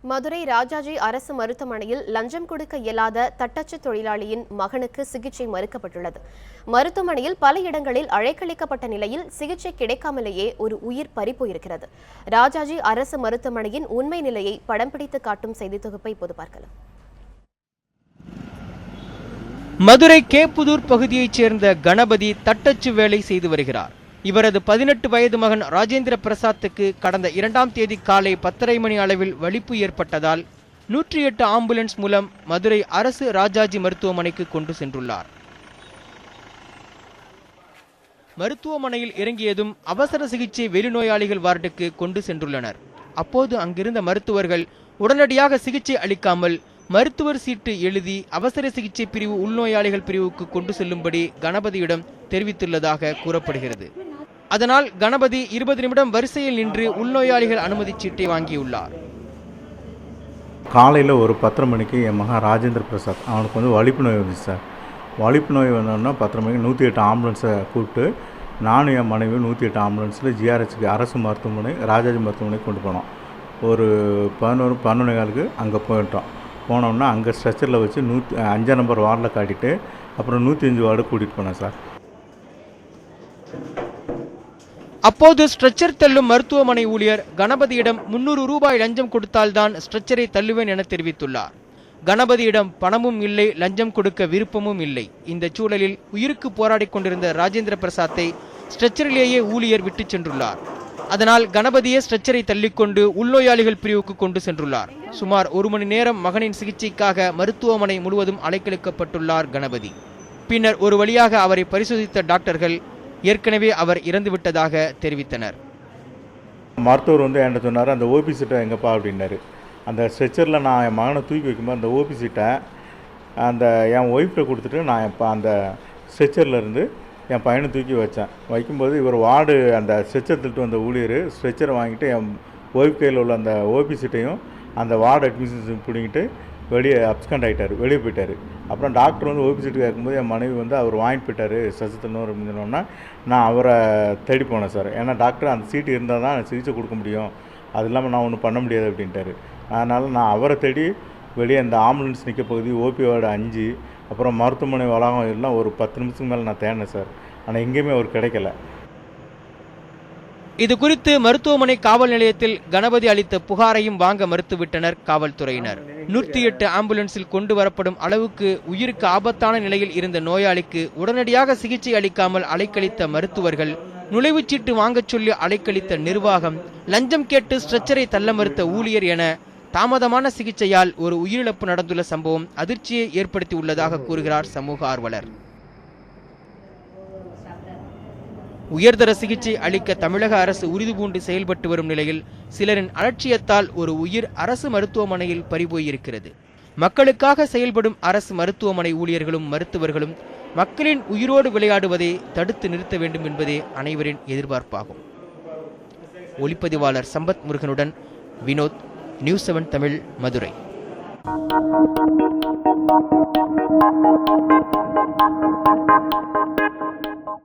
மதுரை ராஜாஜி அரசு மருத்துவமனையில் லஞ்சம் கொடுக்க இயலாத தட்டச்சு தொழிலாளியின் மகனுக்கு சிகிச்சை மறுக்கப்பட்டுள்ளது. மருத்துவமனையில் பல இடங்களில் அழைக்கழிக்கப்பட்ட நிலையில் சிகிச்சை கிடைக்காமலேயே ஒரு உயிர் பறிபோயிருக்கிறது. ராஜாஜி அரசு மருத்துவமனையின் உண்மை நிலையை படம் பிடித்து காட்டும் செய்தி தொகுப்பை இப்போது பார்க்கலாம். மதுரை கேப்புதூர் பகுதியைச் சேர்ந்த கணபதி தட்டச்சு வேலை செய்து வருகிறார். இவரது 18 வயது மகன் ராஜேந்திர பிரசாத்துக்கு கடந்த 2ஆம் தேதி காலை 10:30 மணி அளவில் வலிப்பு ஏற்பட்டதால் 108 ஆம்புலன்ஸ் மூலம் மதுரை அரசு ராஜாஜி மருத்துவமனைக்கு கொண்டு சென்றுள்ளார். மருத்துவமனையில் இறங்கியதும் அவசர சிகிச்சை வெளிநோயாளிகள் வார்டுக்கு கொண்டு சென்றுள்ளனர். அப்போது அங்கிருந்த மருத்துவர்கள் உடனடியாக சிகிச்சை அளிக்காமல் மருத்துவர் சீட்டு எழுதி அவசர சிகிச்சை பிரிவு உள்நோயாளிகள் பிரிவுக்கு கொண்டு செல்லும்படி கணபதியிடம் தெரிவித்துள்ளதாக கூறப்படுகிறது. அதனால் கணபதி 20 நிமிடம் வரிசையில் நின்று உள்நோயாளிகள் அனுமதி சீட்டை வாங்கியுள்ளார். காலையில் ஒரு 10:30 மணிக்கு என் மகன் ராஜேந்திர பிரசாத் அவனுக்கு வலிப்பு நோய் வந்துச்சு சார். வலிப்பு நோய் வந்தோன்னா 10:30 மணிக்கு 108 ஆம்புலன்ஸை கூப்பிட்டு நானும் என் மனைவி 108 ஆம்புலன்ஸில் ஜிஆர்ஹெச்சுக்கு அரசு மருத்துவமனை ராஜாஜி மருத்துவமனைக்கு கொண்டு போனோம். ஒரு 11:15 அங்கே போயிட்டோம். போனோம்னா அங்கே ஸ்ட்ரெச்சரில் வச்சு 5 நம்பர் வார்டில் காட்டிட்டு அப்புறம் 105 வார்டு கூட்டிகிட்டு போனேன் சார். அப்போது ஸ்ட்ரெச்சர் தள்ளும் மருத்துவமனை ஊழியர் கணபதியிடம் 300 ரூபாய் லஞ்சம் கொடுத்தால்தான் ஸ்ட்ரெச்சரை தள்ளுவேன் என தெரிவித்துள்ளார். கணபதியிடம் பணமும் இல்லை, லஞ்சம் கொடுக்க விருப்பமும் இல்லை. இந்த சூழலில் உயிருக்கு போராடி கொண்டிருந்த ராஜேந்திர பிரசாத்தை ஸ்ட்ரெச்சரிலேயே ஊழியர் விட்டு சென்றுள்ளார். அதனால் கணபதியை ஸ்ட்ரெச்சரை தள்ளிக்கொண்டு உள்நோயாளிகள் பிரிவுக்கு கொண்டு சென்றுள்ளார். சுமார் 1 மணி நேரம் மகனின் சிகிச்சைக்காக மருத்துவமனை முழுவதும் அலைக்கழிக்கப்பட்டுள்ளார் கணபதி. பின்னர் ஒரு வழியாக அவரை பரிசோதித்த டாக்டர்கள் ஏற்கனவே அவர் இறந்துவிட்டதாக தெரிவித்தனர். மருத்துவர் என்கிட்ட சொன்னார், அந்த ஓபி சீட்டை எங்கப்பா அப்படின்னாரு. அந்த ஸ்ட்ரெச்சரில் நான் என் மகனை தூக்கி வைக்கும்போது அந்த ஓபி சீட்டை அந்த என் ஒய்ஃப்கிட்ட கொடுத்துட்டு நான் இப்போ அந்த ஸ்ட்ரெச்சரில் இருந்து என் பையனை தூக்கி வச்சேன். வைக்கும்போது இவர் வார்டு அந்த ஸ்ட்ரெச்சர் தள்ளிட்டு வந்த ஊழியர் ஸ்ட்ரெச்சரை வாங்கிட்டு என் ஒய்ஃப் கையில் உள்ள அந்த ஓபி சீட்டையும் அந்த வார்டு அட்மிஷன் பிடிங்கிட்டு வெளியே அப்ஸ்கண்ட் ஆகிட்டார், வெளியே போயிட்டார். அப்புறம் டாக்டர் ஓபி சீட்டு கேட்கும்போது என் மனைவி அவர் வாங்கிட்டு போயிட்டார் ஸ்ட்ரெச்சர் அப்படின்னு சொன்னோன்னா நான் அவரை தேடி போனேன் சார். ஏன்னா டாக்டர் அந்த சீட்டு இருந்தால் தான் சிகிச்சை கொடுக்க முடியும், அது இல்லாமல் நான் ஒன்றும் பண்ண முடியாது அப்படின்ட்டார். அதனால் நான் அவரை தேடி வெளியே அந்த ஆம்புலன்ஸ் நிற்க பகுதி ஓபி வார்டு 5 அப்புறம் மருத்துவமனை வளாகம் எல்லாம் ஒரு 10 நிமிஷத்துக்கு மேலே நான் தேடினேன் சார். ஆனால் எங்கேயுமே அவர் கிடைக்கல. இது குறித்து மருத்துவமனை காவல் நிலையத்தில் கணபதி அளித்த புகாரையும் வாங்க மறுத்துவிட்டனர் காவல்துறையினர். 108 ஆம்புலன்ஸில் கொண்டு வரப்படும் அளவுக்கு உயிருக்கு ஆபத்தான நிலையில் இருந்த நோயாளிக்கு உடனடியாக சிகிச்சை அளிக்காமல் அலைக்கழித்த மருத்துவர்கள், நுழைவுச்சீட்டு வாங்கச் சொல்லி அலைக்கழித்த நிர்வாகம், லஞ்சம் கேட்டு ஸ்ட்ரெச்சரை தள்ள மறுத்த ஊழியர் என தாமதமான சிகிச்சையால் ஒரு உயிரிழப்பு நடந்துள்ள சம்பவம் அதிர்ச்சியை ஏற்படுத்தியுள்ளதாக கூறுகிறார் சமூக ஆர்வலர். உயர்தர சிகிச்சை அளிக்க தமிழக அரசு உறுதிபூண்டு செயல்பட்டு வரும் நிலையில் சிலரின் அலட்சியத்தால் ஒரு உயிர் அரசு மருத்துவமனையில் பறிபோயிருக்கிறது. மக்களுக்காக செயல்படும் அரசு மருத்துவமனை ஊழியர்களும் மருத்துவர்களும் மக்களின் உயிரோடு விளையாடுவதை தடுத்து நிறுத்த வேண்டும் என்பதே அனைவரின் எதிர்பார்ப்பாகும். ஒளிப்பதிவாளர் சம்பத் முருகனுடன் வினோத், நியூஸ் 7 தமிழ், மதுரை.